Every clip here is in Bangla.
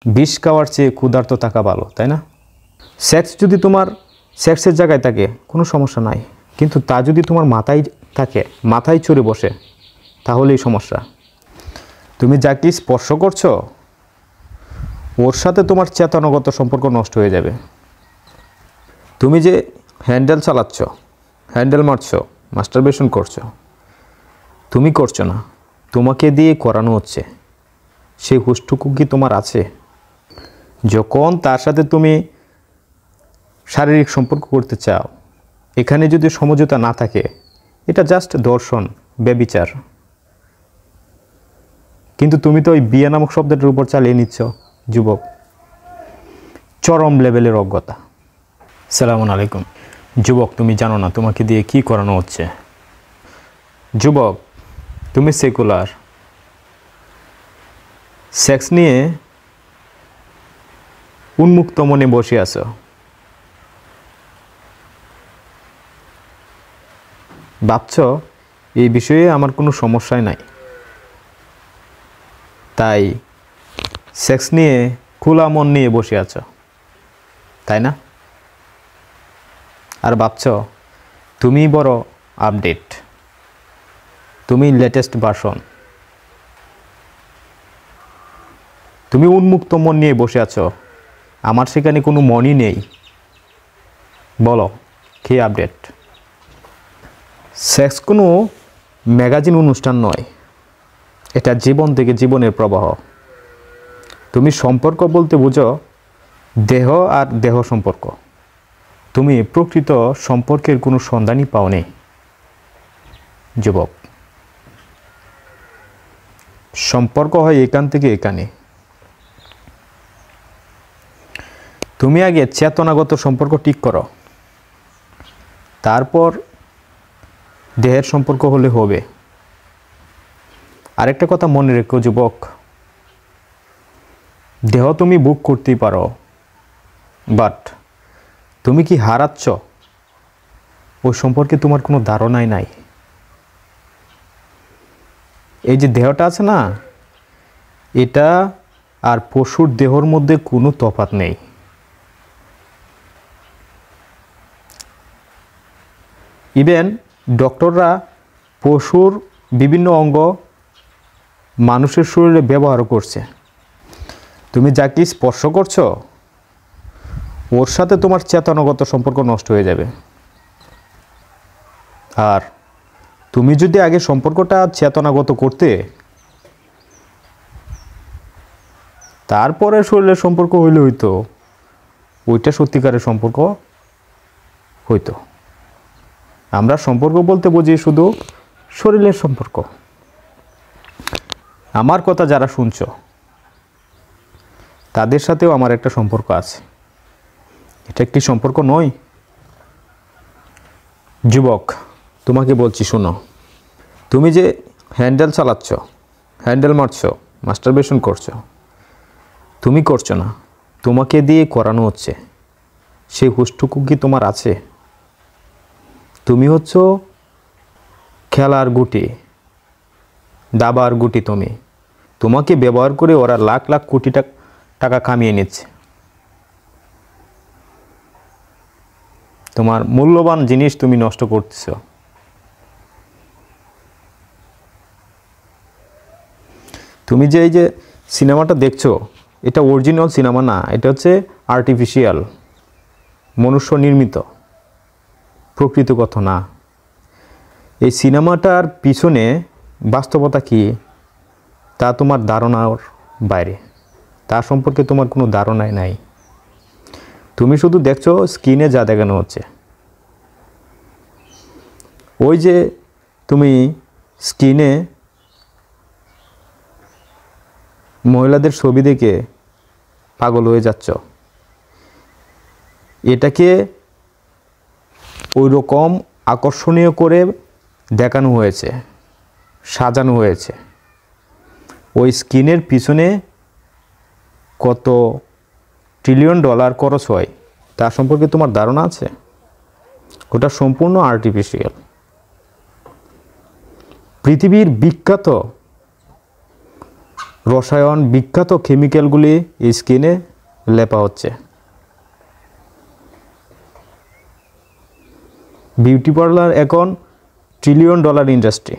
বিষ খাওয়ার চেয়ে ক্ষুধার্ত থাকা ভালো, তাই না? সেক্স যদি তোমার সেক্সের জায়গায় থাকে কোনো সমস্যা নাই, কিন্তু তা যদি তোমার মাথায় থাকে, মাথায় চড়ে বসে, তাহলেই সমস্যা। তুমি যাকে স্পর্শ করছো ওর সাথে তোমার চেতনাগত সম্পর্ক নষ্ট হয়ে যাবে। তুমি যে হ্যান্ডেল চালাচ্ছ, হ্যান্ডেল মারছো, মাস্টারবেশন করছো, তুমি করছো না, তোমাকে দিয়ে করানো হচ্ছে। সেই হুঁশটুকু কি তোমার আছে? যখন তার সাথে তুমি শারীরিক সম্পর্ক করতে চাও, এখানে যদি সমঝোতা না থাকে, এটা জাস্ট দর্শন, ব্যভিচার। কিন্তু তুমি তো ওই বিয়ে নামক শব্দটার উপর চালিয়ে নিচ্ছ যুবক। চরম লেভেলের অজ্ঞতা। আসসালামু আলাইকুম। যুবক, তুমি জানো না তোমাকে দিয়ে কি করানো হচ্ছে। যুবক, তুমি সেকুলার, সেক্স নিয়ে উন্মুক্ত মনে বসে আছো। ভাবছ এই বিষয়ে আমার কোনো সমস্যাই নাই, তাই সেক্স নিয়ে খোলা মন নিয়ে বসে আছো, তাই না? আর ভাবছ তুমি বড় আপডেট, তুমি লেটেস্ট ভার্সন। তুমি উন্মুক্ত মন নিয়ে বসে আছো, আমার সেখানে কোনো মনই নেই। বলো কি আপডেট? সেক্স কোনো ম্যাগাজিন অনুষ্ঠান নয়, এটা জীবন থেকে জীবনের প্রবাহ। তুমি সম্পর্ক বলতে বুঝো দেহ আর দেহ সম্পর্ক। তুমি প্রকৃত সম্পর্কের কোনো সন্ধানই পাওনি যুবক। সম্পর্ক হয় এখান থেকে এখানে। তুমি আগে চেতনাগত সম্পর্ক ঠিক করো, তারপর দেহের সম্পর্ক হলে হবে। আরেকটা কথা মনে রেখো যুবক, দেহ তুমি বুক করতেই পারো, বাট তুমি কি হারাচ্ছ ওই সম্পর্কে তোমার কোনো ধারণাই নাই। এই যে দেহটা আছে না, এটা আর পশুর দেহর মধ্যে কোনো তফাৎ নেই। ইভেন ডক্টররা পশুর বিভিন্ন অঙ্গ মানুষের শরীরে ব্যবহার করছে। তুমি যাকে স্পর্শ করছো ওর সাথে তোমার চেতনাগত সম্পর্ক নষ্ট হয়ে যাবে। আর তুমি যদি আগে সম্পর্কটা চেতনাগত করতে, তারপরে শরীরের সম্পর্ক হইলে হইতো, ওইটা সত্যিকারের সম্পর্ক হইতো। আমরা সম্পর্ক বলতে বুঝি শুধু শরীরের সম্পর্ক। আমার কথা যারা শুনছো তাদের সাথেও আমার একটা সম্পর্ক আছে। এটা একটি সম্পর্ক নয়? যুবক, তোমাকে বলছি শোনো, তুমি যে হ্যান্ডেল চালাচ্ছ, হ্যান্ডেল মারছো, মাস্টারবেশন করছো, তুমি করছো না, তোমাকে দিয়ে করানো হচ্ছে। সেই হুঁশটুকু কি তোমার আছে? তুমি হচ্ছ খেলার গুটি, দাবার গুটি। তোমাকে ব্যবহার করে ওরা লাখ লাখ কোটি টাকা কামিয়ে নিচ্ছে। তোমার মূল্যবান জিনিস তুমি নষ্ট করতেছ। তুমি যে এই যে সিনেমাটা দেখছো, এটা অরিজিনাল সিনেমা না, এটা হচ্ছে আর্টিফিশিয়াল, মনুষ্য নির্মিত, প্রকৃত কথা না। এই সিনেমাটার পিছনে বাস্তবতা কি তা তোমার ধারণার বাইরে, তার সম্পর্কে তোমার কোনো ধারণাই নাই। তুমি শুধু দেখছো স্ক্রিনে যা দেখানো হচ্ছে। ওই যে তুমি স্ক্রিনে মহিলাদের ছবি দেখে পাগল হয়ে যাচ্ছ, এটাকে ওই রকম আকর্ষণীয় করে দেখানো হয়েছে, সাজানো হয়েছে। ওই স্ক্রিনের পিছনে কত ট্রিলিয়ন ডলার খরচ হয় তার সম্পর্কে তোমার ধারণা আছে? ওটা সম্পূর্ণ আর্টিফিশিয়াল। পৃথিবীর বিখ্যাত রসায়ন বিখ্যাত কেমিক্যালগুলি স্কিনে লেপা হচ্ছে। বিউটি পার্লার এখন $1 ট্রিলিয়ন ইন্ডাস্ট্রি।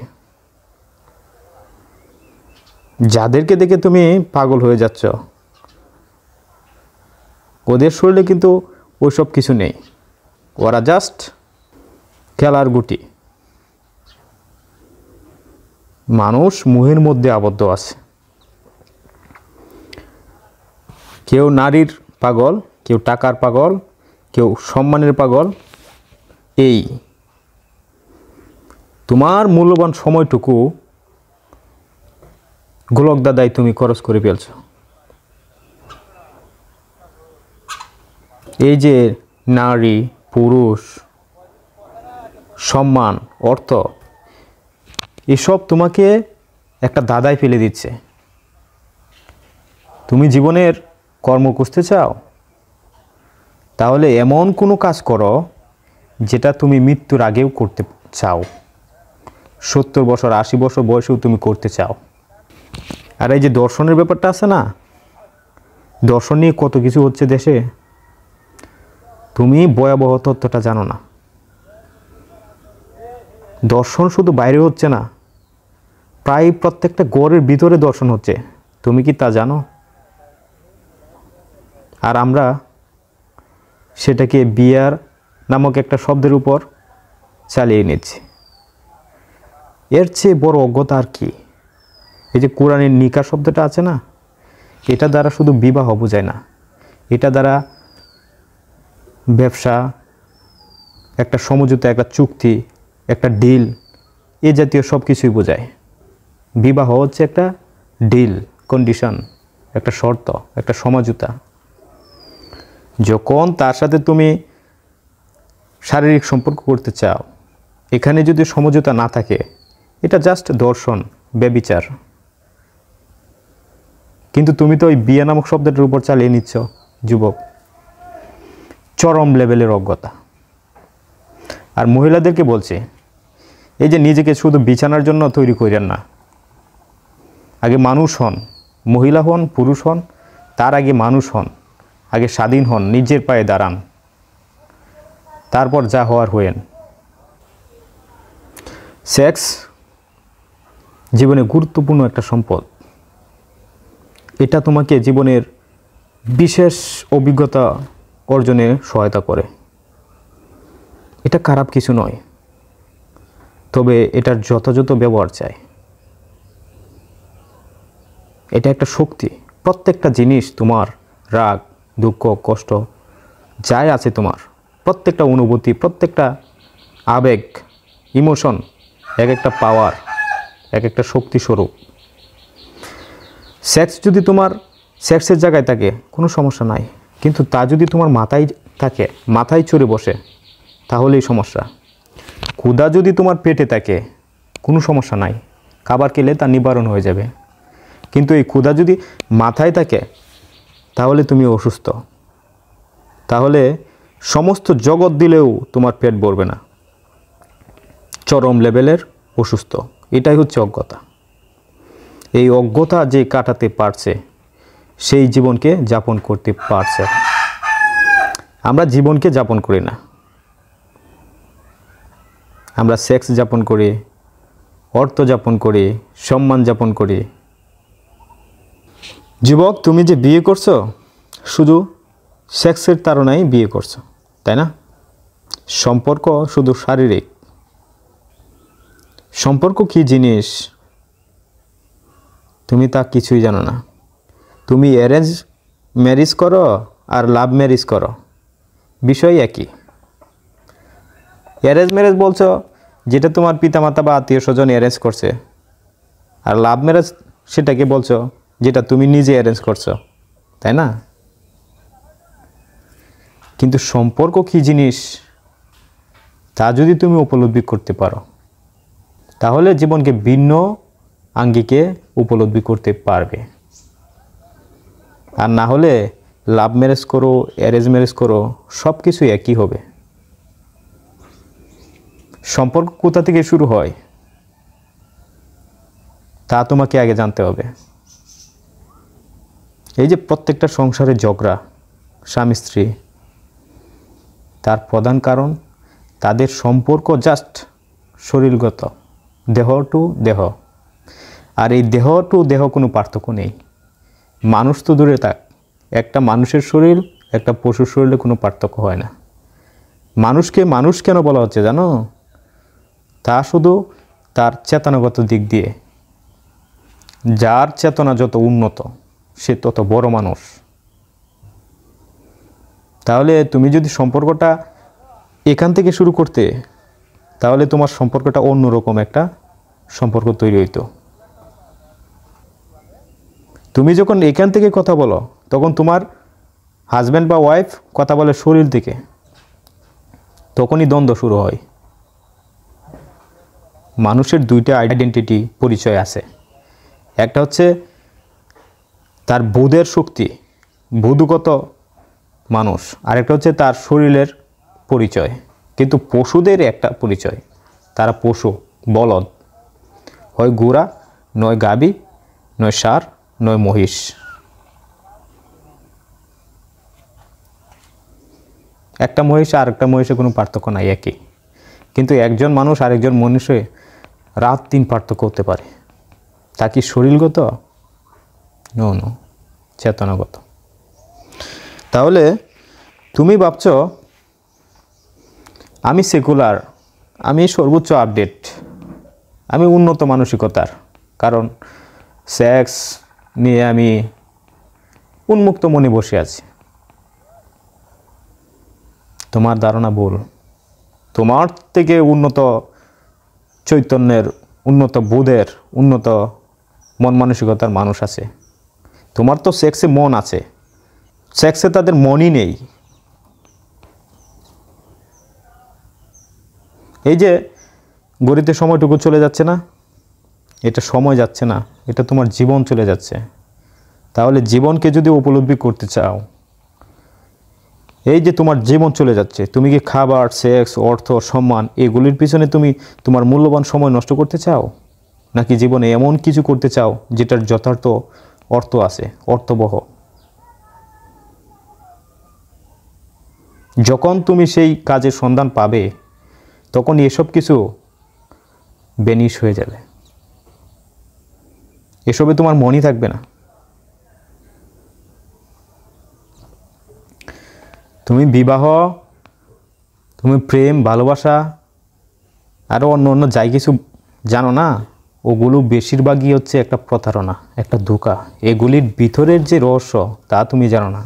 যাদেরকে দেখে তুমি পাগল হয়ে যাচ্ছ, ওদের শরীরে কিন্তু ওইসব কিছু নেই, ওরা জাস্ট খেলার গুটি। মানুষ মোহের মধ্যে আবদ্ধ আছে। কেউ নারীর পাগল, কেউ টাকার পাগল, কেউ সম্মানের পাগল। এই তোমার মূল্যবান সময়টুকু গোলক দাদাই তুমি খরচ করে ফেলছ। এই যে নারী, পুরুষ, সম্মান, অর্থ, এসব তোমাকে একটা দাদাই ফেলে দিচ্ছে। তুমি জীবনের কর্ম খুঁজতে চাও, তাহলে এমন কোনো কাজ করো যেটা তুমি মৃত্যুর আগেও করতে চাও, 70 বছর 80 বছর বয়সেও তুমি করতে চাও। আর এই যে দর্শনের ব্যাপারটা আছে না, দর্শন নিয়ে কত কিছু হচ্ছে দেশে, তুমি ভয়াবহ তথ্যটা জানো না। দর্শন শুধু বাইরে হচ্ছে না, প্রায় প্রত্যেকটা ঘরের ভিতরে দর্শন হচ্ছে। তুমি কি তা জানো? আর আমরা সেটাকে বিয়ার নামক একটা শব্দের উপর চালিয়ে নিচ্ছি। এর চেয়ে বড় অজ্ঞতা আর কি? এই যে কোরআনের নিকাহ শব্দটা আছে না, এটা দ্বারা শুধু বিবাহ বোঝায় না, এটা দ্বারা ব্যবসা, একটা সমঝোতা, একটা চুক্তি, একটা ডিল, এ জাতীয় সব কিছুই বোঝায়। বিবাহ হচ্ছে একটা ডিল, কন্ডিশন, একটা শর্ত, একটা সমঝোতা। যখন তার সাথে তুমি শারীরিক সম্পর্ক করতে চাও, এখানে যদি সমঝোতা না থাকে, এটা জাস্ট দর্শন, ব্যভিচার। কিন্তু তুমি তো ওই বিয়ে নামক শব্দটার উপর চালিয়ে নিচ্ছ যুবক। চরম লেভেলের অজ্ঞতা। আর মহিলাদেরকে বলছে, এই যে নিজেকে শুধু বিছানার জন্য তৈরি করেন না, আগে মানুষ হন। মহিলা হন, পুরুষ হন, তার আগে মানুষ হন, আগে স্বাধীন হন, নিজের পায়ে দাঁড়ান, তারপর যা হওয়ার হয়েন। সেক্স জীবনে গুরুত্বপূর্ণ একটা সম্পদ। এটা তোমাকে জীবনের বিশেষ অভিজ্ঞতা অর্জনে সহায়তা করে। এটা খারাপ কিছু নয়, তবে এটার যথাযথ ব্যবহার চাই। এটা একটা শক্তি। প্রত্যেকটা জিনিস, তোমার রাগ, দুঃখ, কষ্ট যাই আছে, তোমার প্রত্যেকটা অনুভূতি, প্রত্যেকটা আবেগ, ইমোশন এক একটা পাওয়ার, এক একটা শক্তি স্বরূপ। সেক্স যদি তোমার সেক্সের জায়গায় থাকে কোনো সমস্যা নাই, কিন্তু তা যদি তোমার মাথায় থাকে, মাথায় চড়ে বসে, তাহলেই সমস্যা। ক্ষুধা যদি তোমার পেটে থাকে কোনো সমস্যা নাই, খাবার খেলে তা নিবারণ হয়ে যাবে। কিন্তু এই ক্ষুধা যদি মাথায় থাকে, তাহলে তুমি অসুস্থ। তাহলে সমস্ত জগৎ দিলেও তোমার পেট ভরবে না। চরম লেভেলের অসুস্থ। এটাই হচ্ছে অজ্ঞতা। এই অজ্ঞতা যে কাটাতে পারছে, সেই জীবনকে যাপন করতে পারছে। আমরা জীবনকে যাপন করি না, আমরা সেক্স যাপন করি, অর্থ যাপন করি, সম্মান যাপন করি। যুবক, তুমি যে বিয়ে করছো, শুধু সেক্সের তাড়নায় বিয়ে করছো, তাই না? সম্পর্ক শুধু শারীরিক। সম্পর্ক কি জিনিস তুমি তা কিছুই জানো না। তুমি অ্যারেঞ্জ ম্যারেজ করো আর লাভ ম্যারেজ করো, বিষয় একই। অ্যারেঞ্জ ম্যারেজ বলছো যেটা তোমার পিতামাতা বা আত্মীয় স্বজন অ্যারেঞ্জ করছে, আর লাভ ম্যারেজ সেটাকে বলছো যেটা তুমি নিজে অ্যারেঞ্জ করছো, তাই না? কিন্তু সম্পর্ক কি জিনিস তা যদি তুমি উপলব্ধি করতে পারো, তাহলে জীবনকে ভিন্ন আঙ্গিকে উপলব্ধি করতে পারবে। আর না হলে লাভ ম্যারেজ করো, অ্যারেঞ্জ ম্যারেজ করো, সব কিছু একই হবে। সম্পর্ক কোথা থেকে শুরু হয় তা তোমাকে আগে জানতে হবে। এই যে প্রত্যেকটা সংসারে ঝগড়া স্বামী স্ত্রী, তার প্রধান কারণ তাদের সম্পর্ক জাস্ট শরীরগত, দেহ টু দেহ। আর এই দেহ টু দেহ কোনো পার্থক্য নেই। মানুষ তো দূরে থাক, একটা মানুষের শরীর একটা পশুর শরীরে কোনো পার্থক্য হয় না। মানুষকে মানুষ কেন বলা হচ্ছে জানো? তা শুধু তার চেতনাগত দিক দিয়ে। যার চেতনা যত উন্নত সে তত বড় মানুষ। তাহলে তুমি যদি সম্পর্কটা এখান থেকে শুরু করতে, তাহলে তোমার সম্পর্কটা অন্যরকম একটা সম্পর্ক তৈরি হইতো। তুমি যখন এখান থেকে কথা বলো, তখন তোমার হাজব্যান্ড বা ওয়াইফ কথা বলে শরীর থেকে, তখনই দ্বন্দ্ব শুরু হয়। মানুষের দুইটা আইডেন্টিটি পরিচয় আছে। একটা হচ্ছে তার বোধের শক্তি, বোধগত মানুষ, আরেকটা হচ্ছে তার শরীরের পরিচয়। কিন্তু পশুদের একটা পরিচয়, তারা পশু, বলদ, হয় ঘোড়া, নয় গাভী, নয় ষাঁড়, নয় মহিষ। একটা মহিষ আর একটা মহিষে কোনো পার্থক্য নাই, একই। কিন্তু একজন মানুষ আরেকজন মানুষে রাত দিন পার্থক্য হতে পারে। তা কি শরীরগত? নো, চেতনাগত। তাহলে তুমি ভাবছ আমি সেকুলার, আমি সর্বোচ্চ আপডেট, আমি উন্নত মানসিকতার, কারণ সেক্স নিয়ে আমি উন্মুক্ত মনে বসে আছি। তোমার ধারণা ভুল। তোমার থেকে উন্নত চৈতন্যের, উন্নত বোধের, উন্নত মন মানসিকতার মানুষ আছে। তোমার তো সেক্সে মন আছে, সেক্সে তাদের মনই নেই। এই যে গড়িতে সময়টুকু চলে যাচ্ছে না, এটা সময় যাচ্ছে না, এটা তোমার জীবন চলে যাচ্ছে। তাহলে জীবনকে যদি উপলব্ধি করতে চাও, এই যে তোমার জীবন চলে যাচ্ছে, তুমি কি খাবার, সেক্স, অর্থ, সম্মান এগুলির পিছনে তুমি তোমার মূল্যবান সময় নষ্ট করতে চাও, নাকি জীবনে এমন কিছু করতে চাও যেটার যথার্থ অর্থ আছে, অর্থবহ? যখন তুমি সেই কাজের সন্ধান পাবে, তখন এসব কিছু বেনিশ হয়ে যাবে। এসবে তোমার মনই থাকবে না। তুমি বিবাহ, তুমি প্রেম, ভালোবাসা, আরও অন্য অন্য যাই কিছু জানো না, ওগুলো বেশিরভাগই হচ্ছে একটা প্রতারণা, একটা ধোঁকা। এগুলির ভিতরের যে রহস্য তা তুমি জানো না।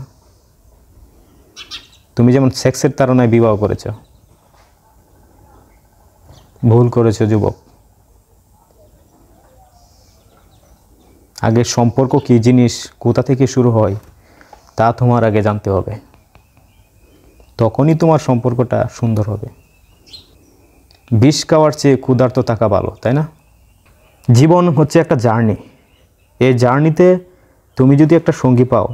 তুমি যেমন সেক্সের তাড়নায় বিবাহ করেছ, ভুল করেছ যুবক। আগে সম্পর্ক কী জিনিস, কোথা থেকে শুরু হয়, তা তোমার আগে জানতে হবে। তখনই তোমার সম্পর্কটা সুন্দর হবে। বিষ খাওয়ার চেয়ে ক্ষুধার্ত থাকা ভালো, তাই না? জীবন হচ্ছে একটা জার্নি। এই জার্নিতে তুমি যদি একটা সঙ্গী পাও,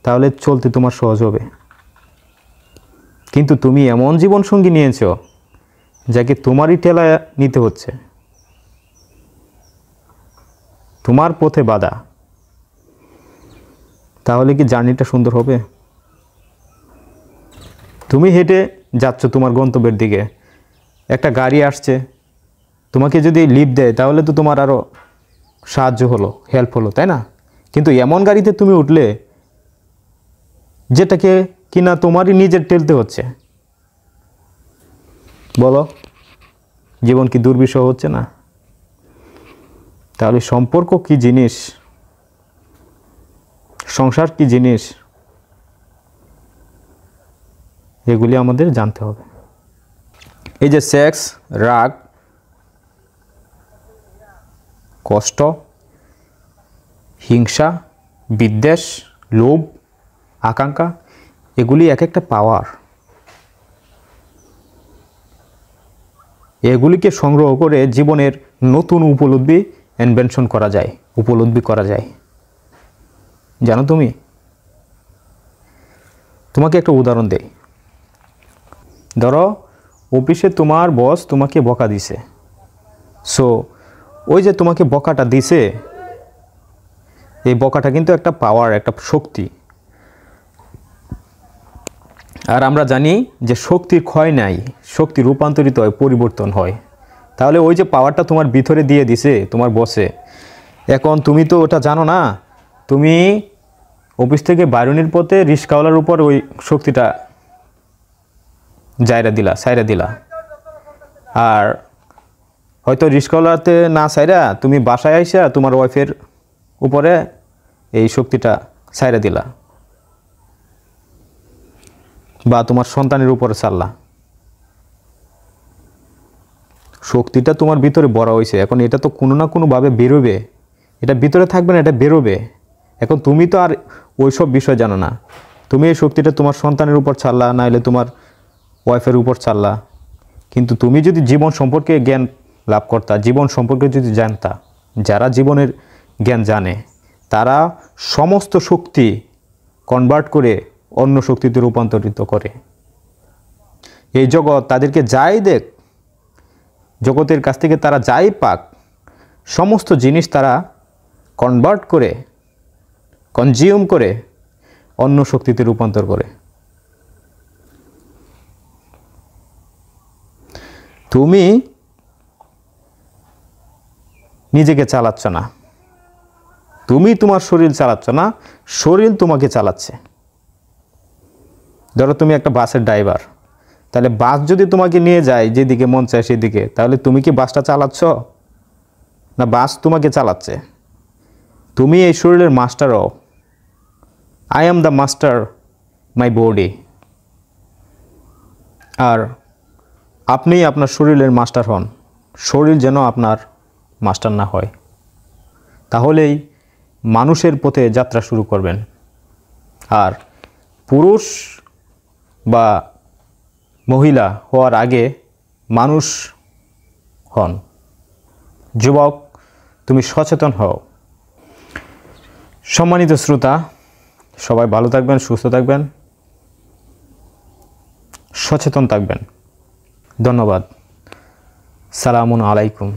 তাহলে চলতে তোমার সহজ হবে। কিন্তু তুমি এমন জীবন সঙ্গী নিয়েছ যাকে তোমারই ঠেলা নিতে হচ্ছে, তোমার পথে বাধা, তাহলে কি জার্নিটা সুন্দর হবে? তুমি হেঁটে যাচ্ছ তোমার গন্তব্যের দিকে, একটা গাড়ি আসছে, তোমাকে যদি লিফট দেয় তাহলে তো তোমার আরও সাহায্য হলো, হেল্প হলো, তাই না? কিন্তু এমন গাড়িতে তুমি উঠলে যেটাকে কিনা তোমারই নিজের ঠেলতে হচ্ছে, বলো জীবন কি দুর্বিষহ হচ্ছে না? তাহলে সম্পর্ক কি জিনিস, সংসার কি জিনিস, এগুলি আমাদের জানতে হবে। এই যে সেক্স, রাগ, কষ্ট, হিংসা, বিদ্বেষ, লোভ, আকাঙ্ক্ষা, এগুলি এক একটা পাওয়ার। এগুলিকে সংগ্রহ করে জীবনের নতুন উপলব্ধি ইনভেনশন করা যায়, উপলব্ধি করা যায়। জানো তুমি, তোমাকে একটা উদাহরণ দেই। ধরো অফিসে তোমার বস তোমাকে বকা দিছে। সো ওই যে তোমাকে বকাটা দিছে, এই বকাটা কিন্তু একটা পাওয়ার, একটা শক্তি। আর আমরা জানি যে শক্তির ক্ষয় নাই, শক্তি রূপান্তরিত হয়, পরিবর্তন হয়। তাহলে ওই যে পাওয়ারটা তোমার ভিতরে দিয়ে দিছে তোমার বসে, এখন তুমি তো ওটা জানো না। তুমি অফিস থেকে বাইরনির পথে রিস্কাওয়ালার উপর ওই শক্তিটা সাইরা দিলা। আর হয়তো রিস্কাওয়ালাতে না সাইরা তুমি বাসায় আইসা তোমার ওয়াইফের উপরে এই শক্তিটা সাইরা দিলা, বা তোমার সন্তানের উপরে ছাড়লা। শক্তিটা তোমার ভিতরে বড় হয়েছে, এখন এটা তো কোনো না কোনোভাবে বেরোবে। এটা ভিতরে থাকবে না, এটা বেরোবে। এখন তুমি তো আর ওইসব বিষয় জানো না। তুমি এই শক্তিটা তোমার সন্তানের উপর ছাড়লা, না হলে তোমার ওয়াইফের উপর ছাড়লা। কিন্তু তুমি যদি জীবন সম্পর্কে জ্ঞান লাভ করতা, জীবন সম্পর্কে যদি জানতা, যারা জীবনের জ্ঞান জানে তারা সমস্ত শক্তি কনভার্ট করে অন্য শক্তিতে রূপান্তরিত করে। এই জগৎ তাদেরকে যাই দেখ, জগতের কাছ থেকে তারা যাই পাক, সমস্ত জিনিস তারা কনভার্ট করে, কনজিউম করে অন্য শক্তিতে রূপান্তর করে। তুমি নিজেকে চালাচ্ছ না, তুমি তোমার শরীর চালাচ্ছ না, শরীর তোমাকে চালাচ্ছে। ধরো তুমি একটা বাসের ড্রাইভার, তাহলে বাস যদি তোমাকে নিয়ে যায় যেদিকে মন চায় সেদিকে, তাহলে তুমি কি বাসটা চালাচ্ছ, না বাস তোমাকে চালাচ্ছে? তুমি এই শরীরের মাস্টারও। I am the master my body. আর আপনি আপনার শরীরের মাস্টার হন, শরীর যেন আপনার মাস্টার না হয়। তাহলেই মানুষের পথে যাত্রা শুরু করবেন। আর পুরুষ বা মহিলা হওয়ার আগে মানুষ হন। যুবক, তুমি সচেতন হও। সম্মানিত শ্রোতা, সবাই ভালো থাকবেন, সুস্থ থাকবেন, সচেতন থাকবেন। ধন্যবাদ। সালামুন আলাইকুম।